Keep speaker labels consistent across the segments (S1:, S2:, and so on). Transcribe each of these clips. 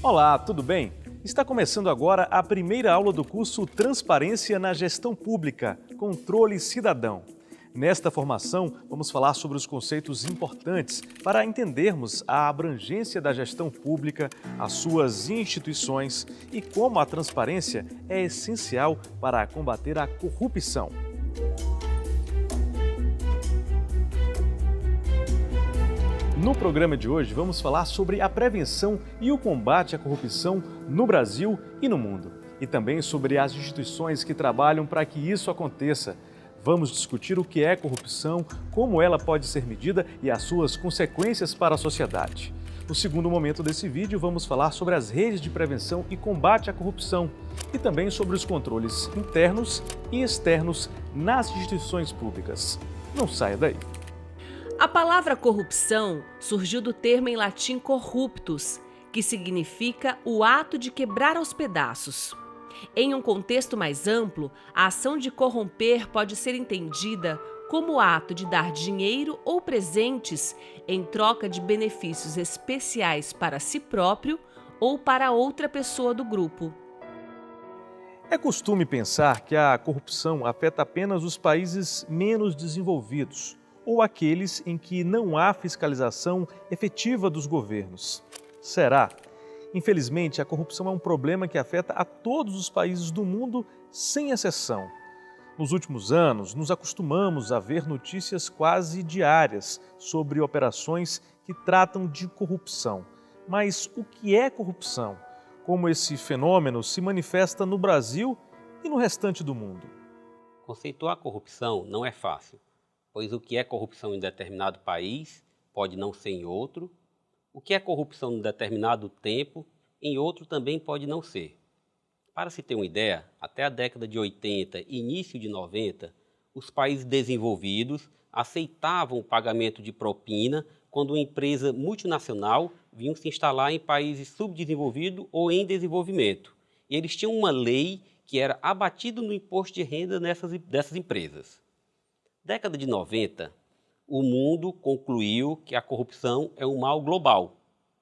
S1: Olá, tudo bem? Está começando agora a primeira aula do curso Transparência na Gestão Pública, Controle Cidadão. Nesta formação, vamos falar sobre os conceitos importantes para entendermos a abrangência da gestão pública, as suas instituições e como a transparência é essencial para combater a corrupção. No programa de hoje, vamos falar sobre a prevenção e o combate à corrupção no Brasil e no mundo. E também sobre as instituições que trabalham para que isso aconteça. Vamos discutir o que é corrupção, como ela pode ser medida e as suas consequências para a sociedade. No segundo momento desse vídeo, vamos falar sobre as redes de prevenção e combate à corrupção e também sobre os controles internos e externos nas instituições públicas. Não saia daí!
S2: A palavra corrupção surgiu do termo em latim corruptus, que significa o ato de quebrar aos pedaços. Em um contexto mais amplo, a ação de corromper pode ser entendida como o ato de dar dinheiro ou presentes em troca de benefícios especiais para si próprio ou para outra pessoa do grupo.
S1: É costume pensar que a corrupção afeta apenas os países menos desenvolvidos ou aqueles em que não há fiscalização efetiva dos governos. Será? Infelizmente, a corrupção é um problema que afeta a todos os países do mundo, sem exceção. Nos últimos anos, nos acostumamos a ver notícias quase diárias sobre operações que tratam de corrupção. Mas o que é corrupção? Como esse fenômeno se manifesta no Brasil e no restante do mundo?
S3: Conceituar a corrupção não é fácil, pois o que é corrupção em determinado país pode não ser em outro. O que é corrupção em determinado tempo, em outro também pode não ser. Para se ter uma ideia, até a década de 80 e início de 90, os países desenvolvidos aceitavam o pagamento de propina quando uma empresa multinacional vinha se instalar em países subdesenvolvidos ou em desenvolvimento. E eles tinham uma lei que era abatido no imposto de renda dessas empresas. Década de 90, o mundo concluiu que a corrupção é um mal global,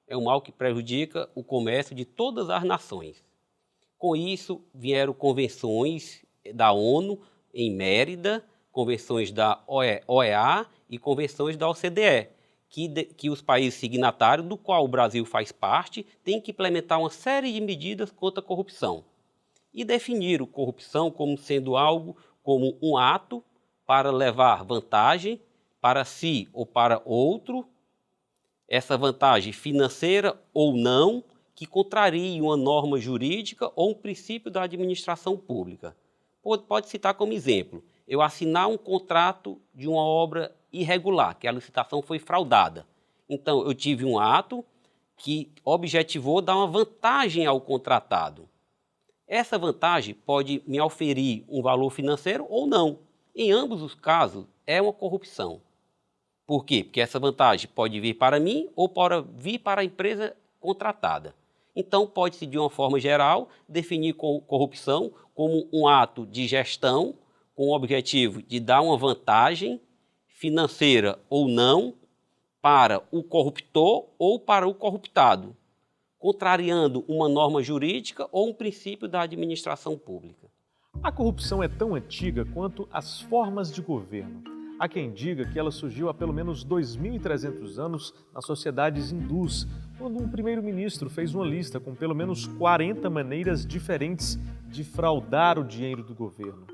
S3: é um mal que prejudica o comércio de todas as nações. Com isso, vieram convenções da ONU em Mérida, convenções da OEA e convenções da OCDE, que os países signatários, do qual o Brasil faz parte, têm que implementar uma série de medidas contra a corrupção. E definiram corrupção como sendo algo como um ato para levar vantagem para si ou para outro, essa vantagem financeira ou não, que contraria uma norma jurídica ou um princípio da administração pública. Pode citar como exemplo, eu assinar um contrato de uma obra irregular, que a licitação foi fraudada. Então, eu tive um ato que objetivou dar uma vantagem ao contratado. Essa vantagem pode me oferir um valor financeiro ou não. Em ambos os casos, é uma corrupção. Por quê? Porque essa vantagem pode vir para mim ou pode vir para a empresa contratada. Então, pode-se, de uma forma geral, definir corrupção como um ato de gestão com o objetivo de dar uma vantagem financeira ou não para o corruptor ou para o corruptado, contrariando uma norma jurídica ou um princípio da administração pública.
S1: A corrupção é tão antiga quanto as formas de governo. Há quem diga que ela surgiu há pelo menos 2.300 anos nas sociedades hindus, quando um primeiro-ministro fez uma lista com pelo menos 40 maneiras diferentes de fraudar o dinheiro do governo.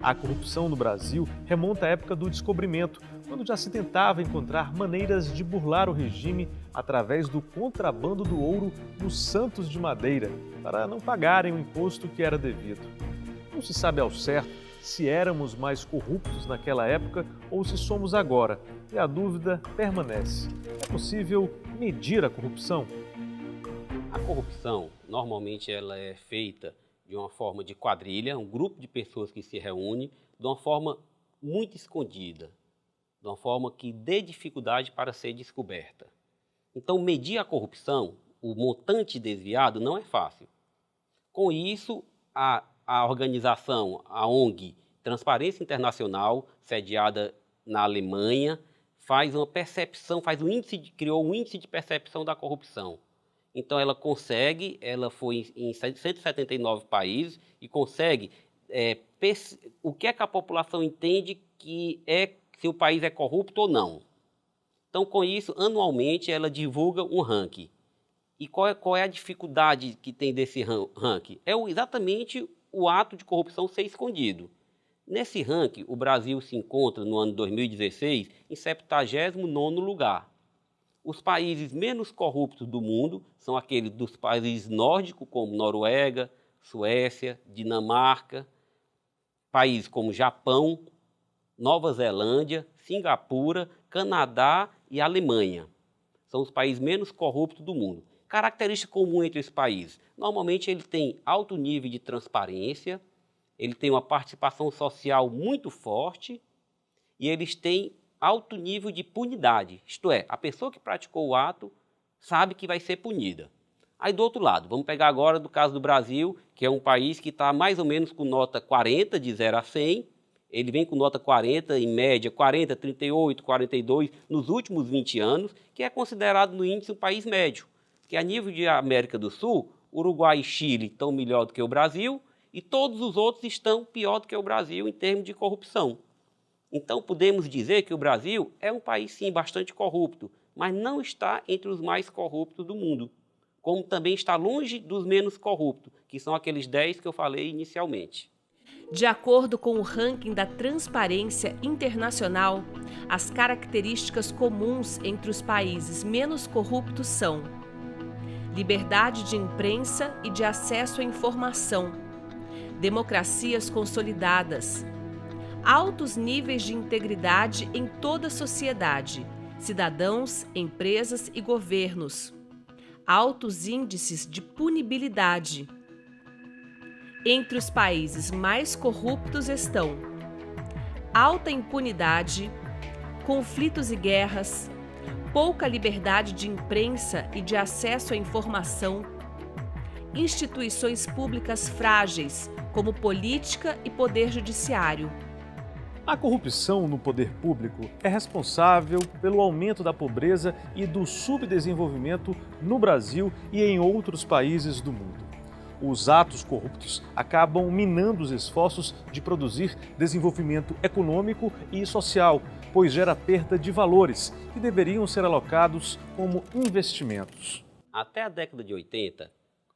S1: A corrupção no Brasil remonta à época do Descobrimento, quando já se tentava encontrar maneiras de burlar o regime através do contrabando do ouro nos Santos de Madeira, para não pagarem o imposto que era devido. Não se sabe ao certo se éramos mais corruptos naquela época ou se somos agora, e a dúvida permanece. É possível medir a corrupção?
S3: A corrupção, normalmente, ela é feita de uma forma de quadrilha, um grupo de pessoas que se reúne de uma forma muito escondida, de uma forma que dê dificuldade para ser descoberta. Então, medir a corrupção, o montante desviado, não é fácil. Com isso, a organização, a ONG Transparência Internacional, sediada na Alemanha, faz uma percepção, criou um índice de percepção da corrupção, Então ela foi em 179 países e consegue o que é que a população entende que se o país é corrupto ou não. Então, com isso, anualmente ela divulga um ranking. E qual é a dificuldade que tem desse ranking? É exatamente o ato de corrupção ser escondido. Nesse ranking, o Brasil se encontra, no ano 2016, em 79º lugar. Os países menos corruptos do mundo são aqueles dos países nórdicos, como Noruega, Suécia, Dinamarca, países como Japão, Nova Zelândia, Singapura, Canadá e Alemanha. São os países menos corruptos do mundo. Característica comum entre esses países: normalmente ele tem alto nível de transparência, ele tem uma participação social muito forte e eles têm alto nível de punidade, isto é, a pessoa que praticou o ato sabe que vai ser punida. Aí do outro lado, vamos pegar agora do caso do Brasil, que é um país que está mais ou menos com nota 40, de 0 a 100, ele vem com nota 40, em média 40, 38, 42, nos últimos 20 anos, que é considerado no índice um país médio, que a nível de América do Sul, Uruguai e Chile estão melhor do que o Brasil, e todos os outros estão pior do que o Brasil em termos de corrupção. Então, podemos dizer que o Brasil é um país, sim, bastante corrupto, mas não está entre os mais corruptos do mundo, como também está longe dos menos corruptos, que são aqueles 10 que eu falei inicialmente.
S2: De acordo com o ranking da Transparência Internacional, as características comuns entre os países menos corruptos são liberdade de imprensa e de acesso à informação, democracias consolidadas, altos níveis de integridade em toda a sociedade, cidadãos, empresas e governos, altos índices de punibilidade. Entre os países mais corruptos estão alta impunidade, conflitos e guerras, pouca liberdade de imprensa e de acesso à informação, instituições públicas frágeis, como política e poder judiciário.
S1: A corrupção no poder público é responsável pelo aumento da pobreza e do subdesenvolvimento no Brasil e em outros países do mundo. Os atos corruptos acabam minando os esforços de produzir desenvolvimento econômico e social, pois gera perda de valores que deveriam ser alocados como investimentos.
S3: Até a década de 80,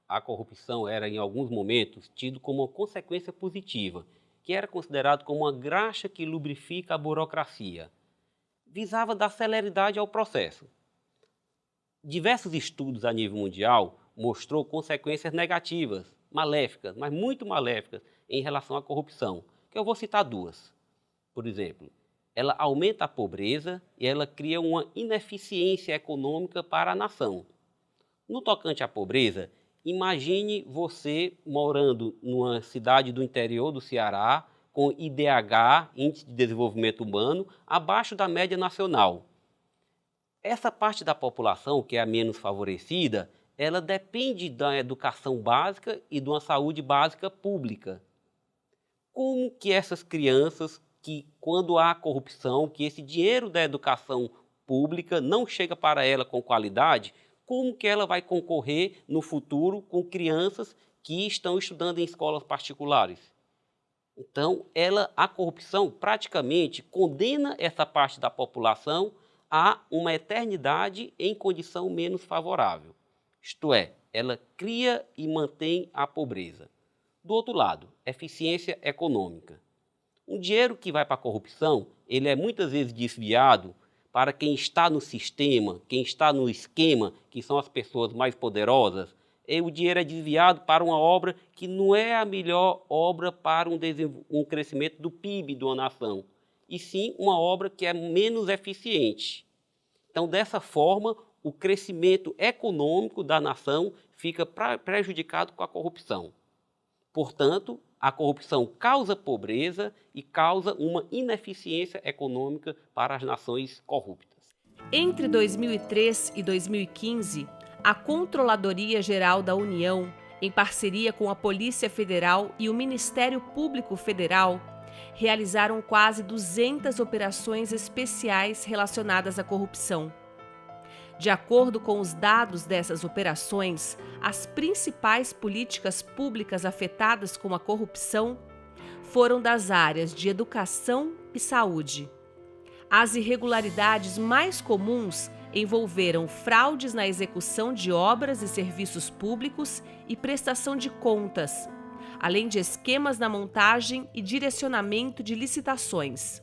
S3: a corrupção era, em alguns momentos, tido como uma consequência positiva, que era considerado como uma graxa que lubrifica a burocracia. Visava dar celeridade ao processo. Diversos estudos a nível mundial mostrou consequências negativas, maléficas, mas muito maléficas, em relação à corrupção, que eu vou citar duas. Por exemplo, ela aumenta a pobreza e ela cria uma ineficiência econômica para a nação. No tocante à pobreza, imagine você morando numa cidade do interior do Ceará, com IDH, Índice de Desenvolvimento Humano, abaixo da média nacional. Essa parte da população, que é a menos favorecida, ela depende da educação básica e de uma saúde básica pública. Como que essas crianças, que quando há corrupção, que esse dinheiro da educação pública não chega para ela com qualidade, como que ela vai concorrer no futuro com crianças que estão estudando em escolas particulares? Então, a corrupção praticamente condena essa parte da população a uma eternidade em condição menos favorável. Isto é, ela cria e mantém a pobreza. Do outro lado, eficiência econômica. O dinheiro que vai para a corrupção, ele é muitas vezes desviado para quem está no sistema, quem está no esquema, que são as pessoas mais poderosas. E o dinheiro é desviado para uma obra que não é a melhor obra para um crescimento do PIB de uma nação, e sim uma obra que é menos eficiente. Então, dessa forma, o crescimento econômico da nação fica prejudicado com a corrupção. Portanto, a corrupção causa pobreza e causa uma ineficiência econômica para as nações corruptas.
S2: Entre 2003 e 2015, a Controladoria Geral da União, em parceria com a Polícia Federal e o Ministério Público Federal, realizaram quase 200 operações especiais relacionadas à corrupção. De acordo com os dados dessas operações, as principais políticas públicas afetadas com a corrupção foram das áreas de educação e saúde. As irregularidades mais comuns envolveram fraudes na execução de obras e serviços públicos e prestação de contas, além de esquemas na montagem e direcionamento de licitações.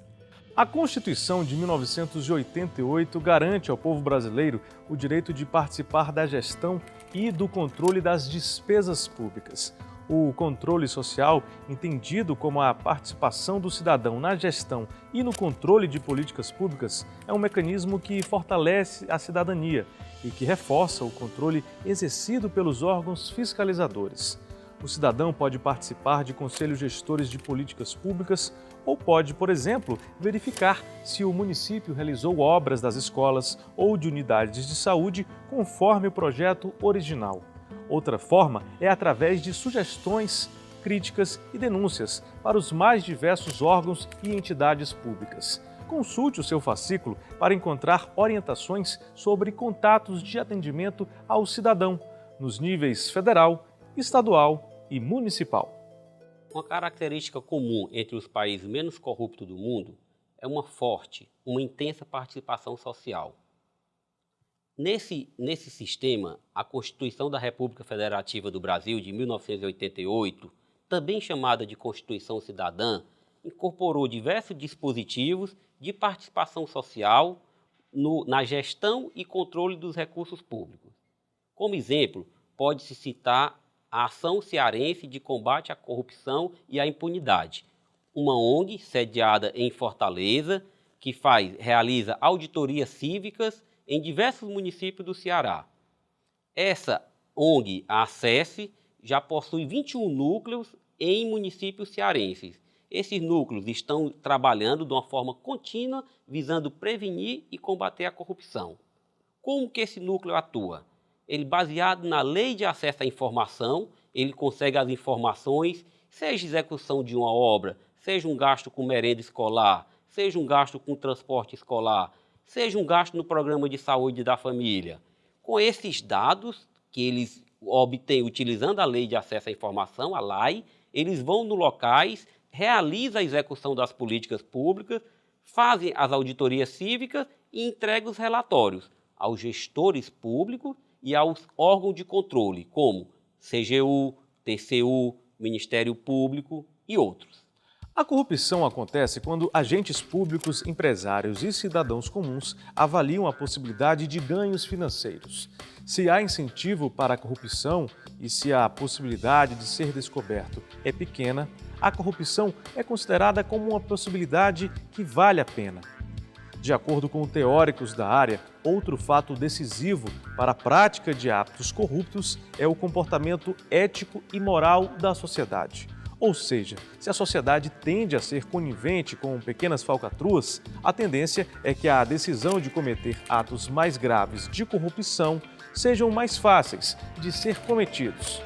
S1: A Constituição de 1988 garante ao povo brasileiro o direito de participar da gestão e do controle das despesas públicas. O controle social, entendido como a participação do cidadão na gestão e no controle de políticas públicas, é um mecanismo que fortalece a cidadania e que reforça o controle exercido pelos órgãos fiscalizadores. O cidadão pode participar de conselhos gestores de políticas públicas ou pode, por exemplo, verificar se o município realizou obras das escolas ou de unidades de saúde conforme o projeto original. Outra forma é através de sugestões, críticas e denúncias para os mais diversos órgãos e entidades públicas. Consulte o seu fascículo para encontrar orientações sobre contatos de atendimento ao cidadão nos níveis federal, estadual e municipal.
S3: Uma característica comum entre os países menos corruptos do mundo é uma forte, uma intensa participação social. Nesse sistema, a Constituição da República Federativa do Brasil de 1988, também chamada de Constituição Cidadã, incorporou diversos dispositivos de participação social na gestão e controle dos recursos públicos. Como exemplo, pode-se citar a Ação Cearense de Combate à Corrupção e à Impunidade, uma ONG sediada em Fortaleza, que realiza auditorias cívicas em diversos municípios do Ceará. Essa ONG, a ACESSE, já possui 21 núcleos em municípios cearenses. Esses núcleos estão trabalhando de uma forma contínua, visando prevenir e combater a corrupção. Como que esse núcleo atua? Ele, baseado na Lei de Acesso à Informação, ele consegue as informações, seja execução de uma obra, seja um gasto com merenda escolar, seja um gasto com transporte escolar, seja um gasto no programa de saúde da família. Com esses dados que eles obtêm utilizando a Lei de Acesso à Informação, a LAI, eles vão nos locais, realizam a execução das políticas públicas, fazem as auditorias cívicas e entregam os relatórios aos gestores públicos e aos órgãos de controle, como CGU, TCU, Ministério Público e outros.
S1: A corrupção acontece quando agentes públicos, empresários e cidadãos comuns avaliam a possibilidade de ganhos financeiros. Se há incentivo para a corrupção e se a possibilidade de ser descoberto é pequena, a corrupção é considerada como uma possibilidade que vale a pena. De acordo com teóricos da área, outro fato decisivo para a prática de atos corruptos é o comportamento ético e moral da sociedade. Ou seja, se a sociedade tende a ser conivente com pequenas falcatruas, a tendência é que a decisão de cometer atos mais graves de corrupção sejam mais fáceis de ser cometidos.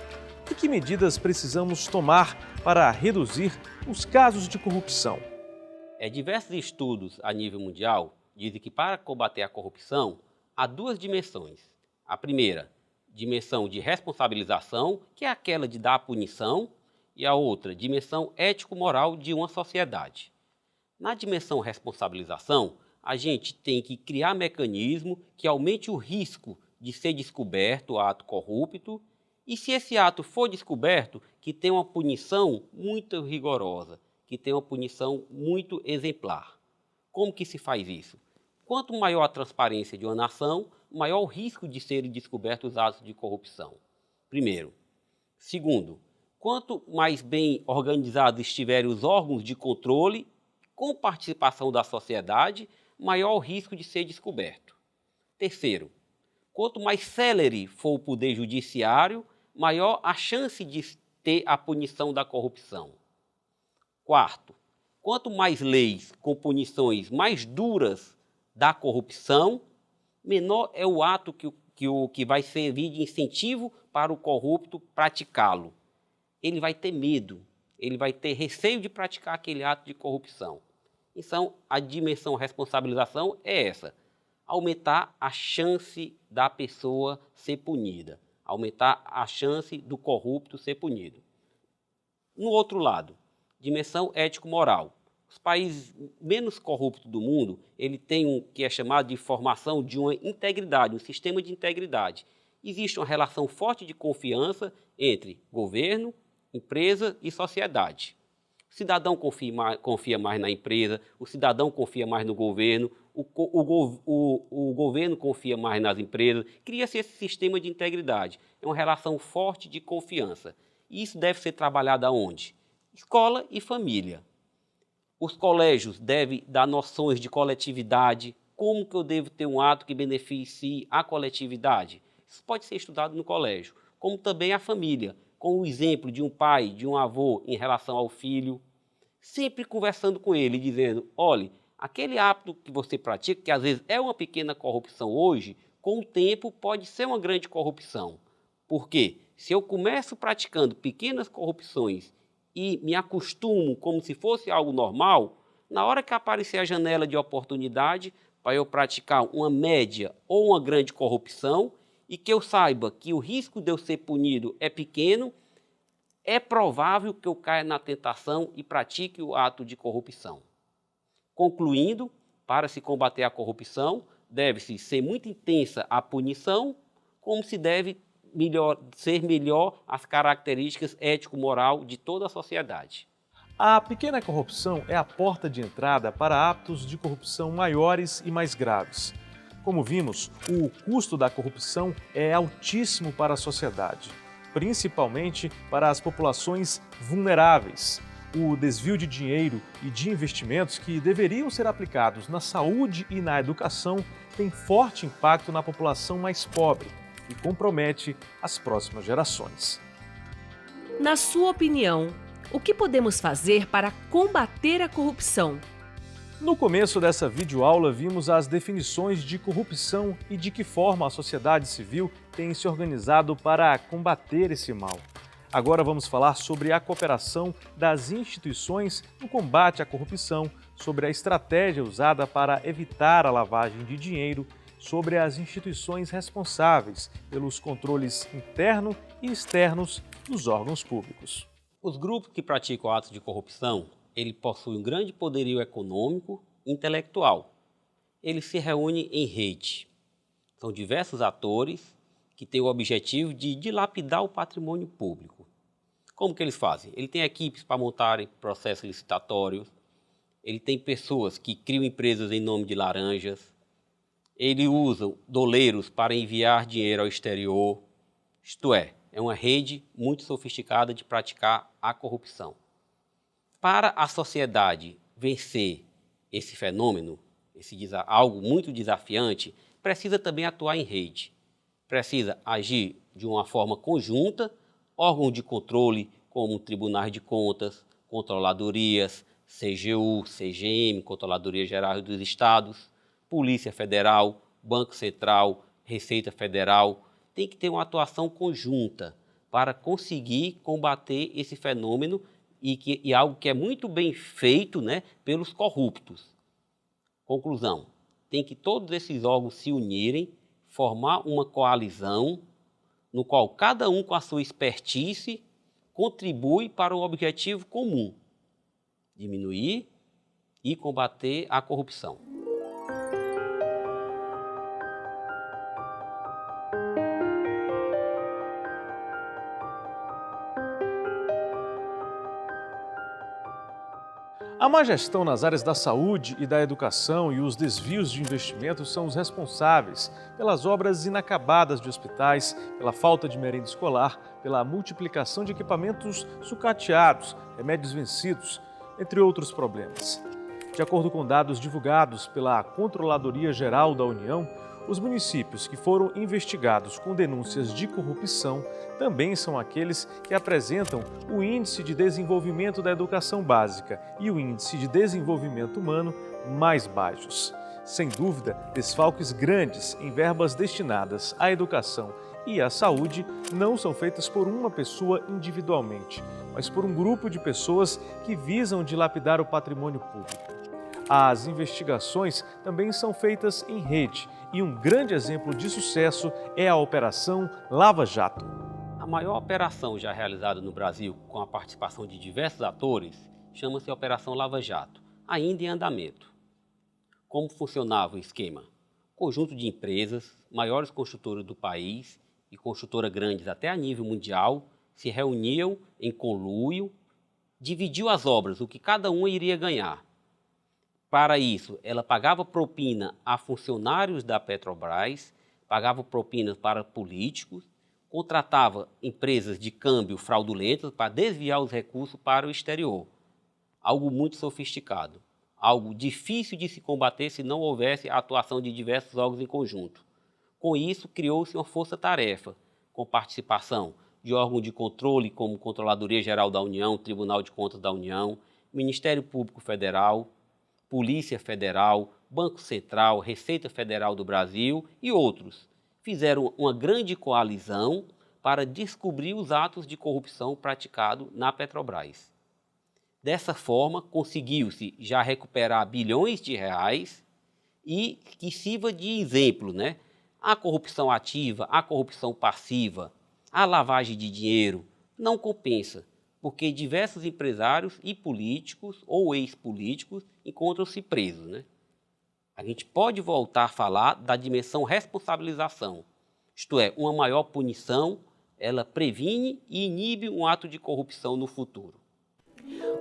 S1: E que medidas precisamos tomar para reduzir os casos de corrupção?
S3: Diversos estudos a nível mundial dizem que para combater a corrupção há duas dimensões. A primeira, dimensão de responsabilização, que é aquela de dar a punição, e a outra, dimensão ético-moral de uma sociedade. Na dimensão responsabilização, a gente tem que criar mecanismo que aumente o risco de ser descoberto o ato corrupto e, se esse ato for descoberto, que tenha uma punição muito rigorosa, que tenha uma punição muito exemplar. Como que se faz isso? Quanto maior a transparência de uma nação, maior o risco de serem descobertos os atos de corrupção. Primeiro. Segundo, quanto mais bem organizados estiverem os órgãos de controle, com participação da sociedade, maior o risco de ser descoberto. Terceiro, quanto mais célere for o poder judiciário, maior a chance de ter a punição da corrupção. Quarto, quanto mais leis com punições mais duras da corrupção, menor é o ato que vai servir de incentivo para o corrupto praticá-lo. Ele vai ter medo, ele vai ter receio de praticar aquele ato de corrupção. Então, a dimensão responsabilização é essa. aumentar a chance da pessoa ser punida, aumentar a chance do corrupto ser punido. No outro lado, dimensão ético-moral. Os países menos corruptos do mundo, ele tem um que é chamado de formação de uma integridade, um sistema de integridade. Existe uma relação forte de confiança entre governo, empresa e sociedade. O cidadão confia mais na empresa, o cidadão confia mais no governo, o governo confia mais nas empresas. Cria-se esse sistema de integridade. É uma relação forte de confiança. E isso deve ser trabalhado aonde? Escola e família. Os colégios devem dar noções de coletividade, como que eu devo ter um ato que beneficie a coletividade. Isso pode ser estudado no colégio, como também a família, com o exemplo de um pai, de um avô em relação ao filho, sempre conversando com ele, dizendo, olha, aquele hábito que você pratica, que às vezes é uma pequena corrupção hoje, com o tempo pode ser uma grande corrupção. Por quê? Se eu começo praticando pequenas corrupções e me acostumo como se fosse algo normal, na hora que aparecer a janela de oportunidade para eu praticar uma média ou uma grande corrupção e que eu saiba que o risco de eu ser punido é pequeno, é provável que eu caia na tentação e pratique o ato de corrupção. Concluindo, para se combater a corrupção, deve-se ser muito intensa a punição, como se deve ser melhor as características ético-moral de toda a sociedade.
S1: A pequena corrupção é a porta de entrada para atos de corrupção maiores e mais graves. Como vimos, o custo da corrupção é altíssimo para a sociedade, principalmente para as populações vulneráveis. O desvio de dinheiro e de investimentos que deveriam ser aplicados na saúde e na educação tem forte impacto na população mais pobre e compromete as próximas gerações.
S2: Na sua opinião, o que podemos fazer para combater a corrupção?
S1: No começo dessa videoaula, vimos as definições de corrupção e de que forma a sociedade civil tem se organizado para combater esse mal. Agora vamos falar sobre a cooperação das instituições no combate à corrupção, sobre a estratégia usada para evitar a lavagem de dinheiro, sobre as instituições responsáveis pelos controles interno e externos dos órgãos públicos.
S3: Os grupos que praticam atos de corrupção, ele possui um grande poderio econômico e intelectual. Eles se reúnem em rede. São diversos atores que têm o objetivo de dilapidar o patrimônio público. Como que eles fazem? Ele tem equipes para montarem processos licitatórios, ele tem pessoas que criam empresas em nome de laranjas, ele usa doleiros para enviar dinheiro ao exterior, isto é uma rede muito sofisticada de praticar a corrupção. Para a sociedade vencer esse fenômeno, algo muito desafiante, precisa também atuar em rede. Precisa agir de uma forma conjunta, órgãos de controle como tribunais de contas, controladorias, CGU, CGM, Controladoria Geral dos Estados, Polícia Federal, Banco Central, Receita Federal, tem que ter uma atuação conjunta para conseguir combater esse fenômeno e algo que é muito bem feito, pelos corruptos. Conclusão, tem que todos esses órgãos se unirem, formar uma coalizão no qual cada um com a sua expertise contribui para o objetivo comum, diminuir e combater a corrupção.
S1: A má gestão nas áreas da saúde e da educação e os desvios de investimentos são os responsáveis pelas obras inacabadas de hospitais, pela falta de merenda escolar, pela multiplicação de equipamentos sucateados, remédios vencidos, entre outros problemas. De acordo com dados divulgados pela Controladoria Geral da União, os municípios que foram investigados com denúncias de corrupção também são aqueles que apresentam o Índice de Desenvolvimento da Educação Básica e o Índice de Desenvolvimento Humano mais baixos. Sem dúvida, desfalques grandes em verbas destinadas à educação e à saúde não são feitas por uma pessoa individualmente, mas por um grupo de pessoas que visam dilapidar o patrimônio público. As investigações também são feitas em rede e um grande exemplo de sucesso é a Operação Lava Jato.
S3: A maior operação já realizada no Brasil com a participação de diversos atores chama-se Operação Lava Jato, ainda em andamento. Como funcionava o esquema? Conjunto de empresas, maiores construtoras do país e construtoras grandes até a nível mundial, se reuniam em conluio, dividiu as obras, o que cada uma iria ganhar. Para isso, ela pagava propina a funcionários da Petrobras, pagava propinas para políticos, contratava empresas de câmbio fraudulentas para desviar os recursos para o exterior. Algo muito sofisticado, algo difícil de se combater se não houvesse a atuação de diversos órgãos em conjunto. Com isso, criou-se uma força-tarefa, com participação de órgãos de controle como Controladoria Geral da União, Tribunal de Contas da União, Ministério Público Federal, Polícia Federal, Banco Central, Receita Federal do Brasil e outros. Fizeram uma grande coalizão para descobrir os atos de corrupção praticados na Petrobras. Dessa forma, conseguiu-se já recuperar bilhões de reais e que sirva de exemplo, né? A corrupção ativa, a corrupção passiva, a lavagem de dinheiro não compensa, porque diversos empresários e políticos ou ex-políticos encontram-se presos, né? A gente pode voltar a falar da dimensão responsabilização, isto é, uma maior punição, ela previne e inibe um ato de corrupção no futuro.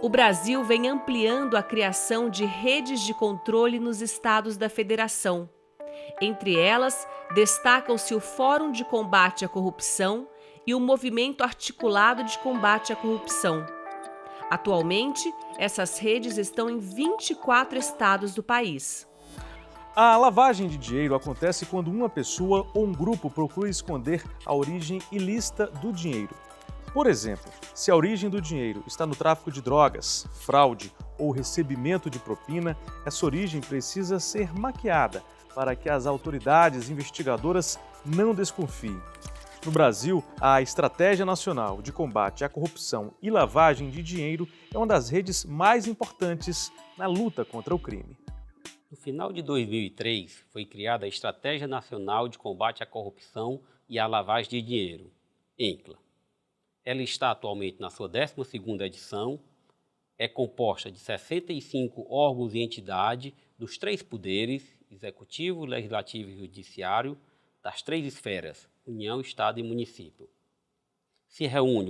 S2: O Brasil vem ampliando a criação de redes de controle nos estados da federação. Entre elas, destacam-se o Fórum de Combate à Corrupção e o Movimento Articulado de Combate à Corrupção. Atualmente, essas redes estão em 24 estados do país.
S1: A lavagem de dinheiro acontece quando uma pessoa ou um grupo procura esconder a origem ilícita do dinheiro. Por exemplo, se a origem do dinheiro está no tráfico de drogas, fraude ou recebimento de propina, essa origem precisa ser maquiada para que as autoridades investigadoras não desconfiem. No Brasil, a Estratégia Nacional de Combate à Corrupção e Lavagem de Dinheiro é uma das redes mais importantes na luta contra o crime.
S3: No final de 2003, foi criada a Estratégia Nacional de Combate à Corrupção e à Lavagem de Dinheiro, ENCLA. Ela está atualmente na sua 12ª edição, é composta de 65 órgãos e entidades dos 3 poderes, Executivo, Legislativo e Judiciário, das 3 esferas, União, Estado e Município.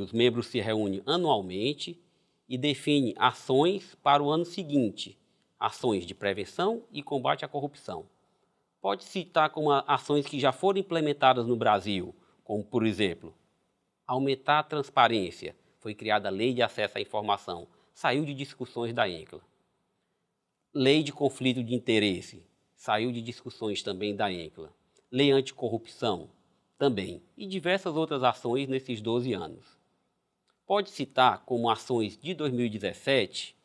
S3: Os membros se reúnem anualmente e definem ações para o ano seguinte, ações de prevenção e combate à corrupção. Pode citar como ações que já foram implementadas no Brasil, como, por exemplo, aumentar a transparência, foi criada a Lei de Acesso à Informação, saiu de discussões da ENCLA. Lei de Conflito de Interesse, saiu de discussões também da ENCLA. Lei Anticorrupção, também, e diversas outras ações nesses 12 anos. Pode citar como ações de 2017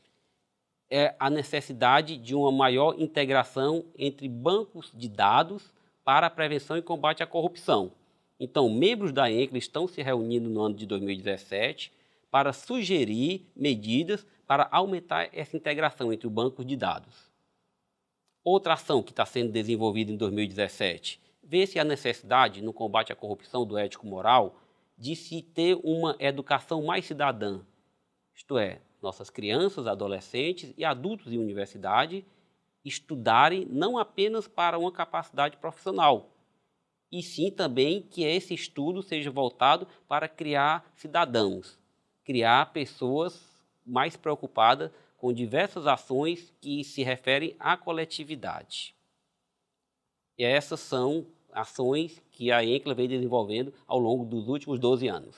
S3: a necessidade de uma maior integração entre bancos de dados para a prevenção e combate à corrupção. Então, membros da ENCLA estão se reunindo no ano de 2017 para sugerir medidas para aumentar essa integração entre os bancos de dados. Outra ação que está sendo desenvolvida em 2017, vê-se a necessidade, no combate à corrupção do ético-moral, de se ter uma educação mais cidadã, isto é, nossas crianças, adolescentes e adultos em universidade estudarem não apenas para uma capacidade profissional, e sim também que esse estudo seja voltado para criar cidadãos, criar pessoas mais preocupadas com diversas ações que se referem à coletividade. E essas são ações que a ENCLA vem desenvolvendo ao longo dos últimos 12 anos.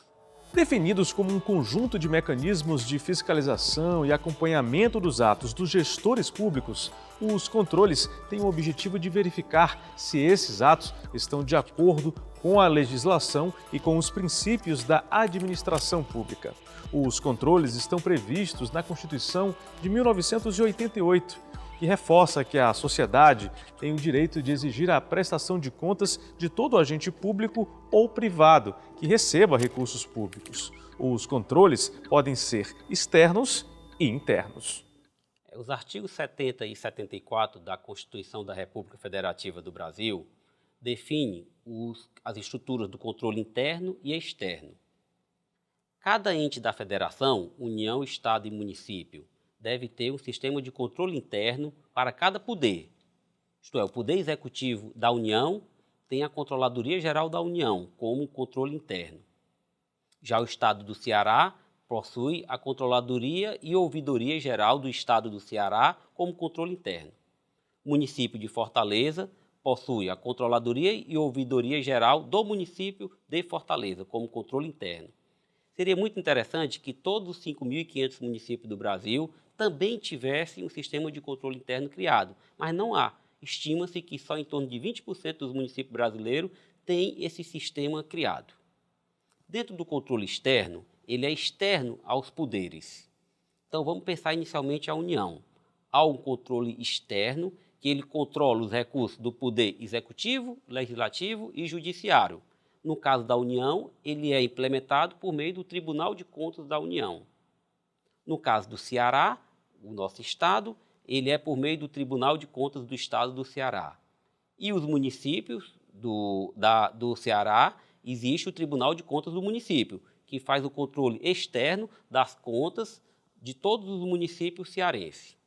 S1: Definidos como um conjunto de mecanismos de fiscalização e acompanhamento dos atos dos gestores públicos, os controles têm o objetivo de verificar se esses atos estão de acordo com a legislação e com os princípios da administração pública. Os controles estão previstos na Constituição de 1988, que reforça que a sociedade tem o direito de exigir a prestação de contas de todo agente público ou privado que receba recursos públicos. Os controles podem ser externos e internos.
S3: Os artigos 70 e 74 da Constituição da República Federativa do Brasil definem as estruturas do controle interno e externo. Cada ente da federação, União, Estado e município, deve ter um sistema de controle interno para cada poder. Isto é, o Poder Executivo da União tem a Controladoria Geral da União como controle interno. Já o Estado do Ceará possui a Controladoria e Ouvidoria Geral do Estado do Ceará como controle interno. O município de Fortaleza possui a Controladoria e Ouvidoria Geral do município de Fortaleza como controle interno. Seria muito interessante que todos os 5.500 municípios do Brasil também tivessem um sistema de controle interno criado, mas não há. Estima-se que só em torno de 20% dos municípios brasileiros têm esse sistema criado. Dentro do controle externo, ele é externo aos poderes. Então vamos pensar inicialmente a União. Há um controle externo que ele controla os recursos do poder executivo, legislativo e judiciário. No caso da União, ele é implementado por meio do Tribunal de Contas da União. No caso do Ceará, o nosso estado, ele é por meio do Tribunal de Contas do Estado do Ceará. E os municípios do Ceará, existe o Tribunal de Contas do município, que faz o controle externo das contas de todos os municípios cearenses.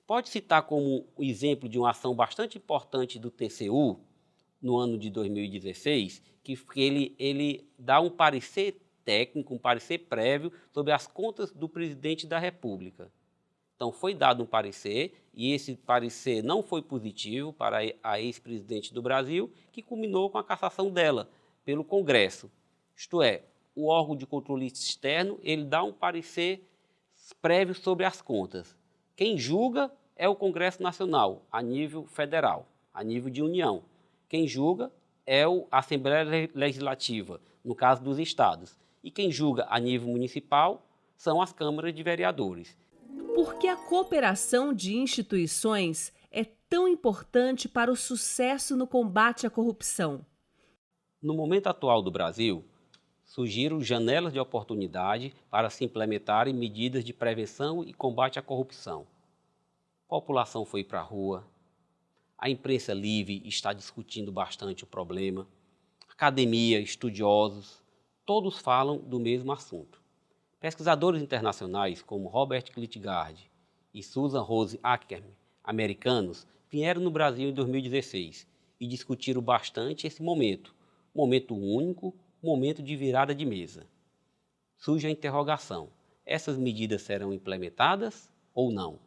S3: Pode citar como exemplo de uma ação bastante importante do TCU, no ano de 2016, que ele dá um parecer técnico, um parecer prévio sobre as contas do presidente da República. Então, foi dado um parecer, e esse parecer não foi positivo para a ex-presidente do Brasil, que culminou com a cassação dela pelo Congresso. Isto é, o órgão de controle externo, ele dá um parecer prévio sobre as contas. Quem julga é o Congresso Nacional, a nível federal, a nível de União. Quem julga é a Assembleia Legislativa, no caso dos estados. E quem julga a nível municipal são as câmaras de vereadores.
S2: Por que a cooperação de instituições é tão importante para o sucesso no combate à corrupção?
S3: No momento atual do Brasil, surgiram janelas de oportunidade para se implementarem medidas de prevenção e combate à corrupção. A população foi para a rua, a imprensa livre está discutindo bastante o problema, academia, estudiosos, todos falam do mesmo assunto. Pesquisadores internacionais como Robert Klitgard e Susan Rose Ackerman, americanos, vieram no Brasil em 2016 e discutiram bastante esse momento único, momento de virada de mesa. Surge a interrogação: essas medidas serão implementadas ou não?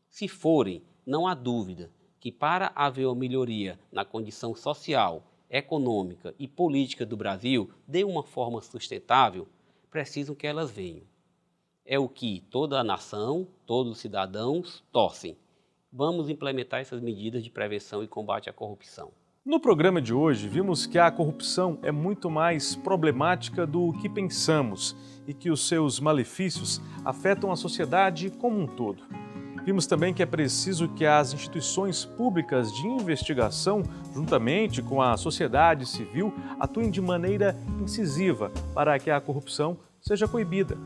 S3: Se forem, não há dúvida que para haver uma melhoria na condição social, econômica e política do Brasil de uma forma sustentável, precisam que elas venham. É o que toda a nação, todos os cidadãos torcem. Vamos implementar essas medidas de prevenção e combate à corrupção.
S1: No programa de hoje, vimos que a corrupção é muito mais problemática do que pensamos e que os seus malefícios afetam a sociedade como um todo. Vimos também que é preciso que as instituições públicas de investigação, juntamente com a sociedade civil, atuem de maneira incisiva para que a corrupção seja coibida.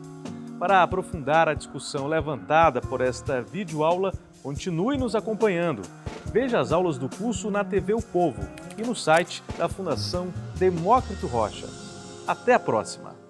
S1: Para aprofundar a discussão levantada por esta videoaula, continue nos acompanhando. Veja as aulas do curso na TV O Povo e no site da Fundação Demócrito Rocha. Até a próxima!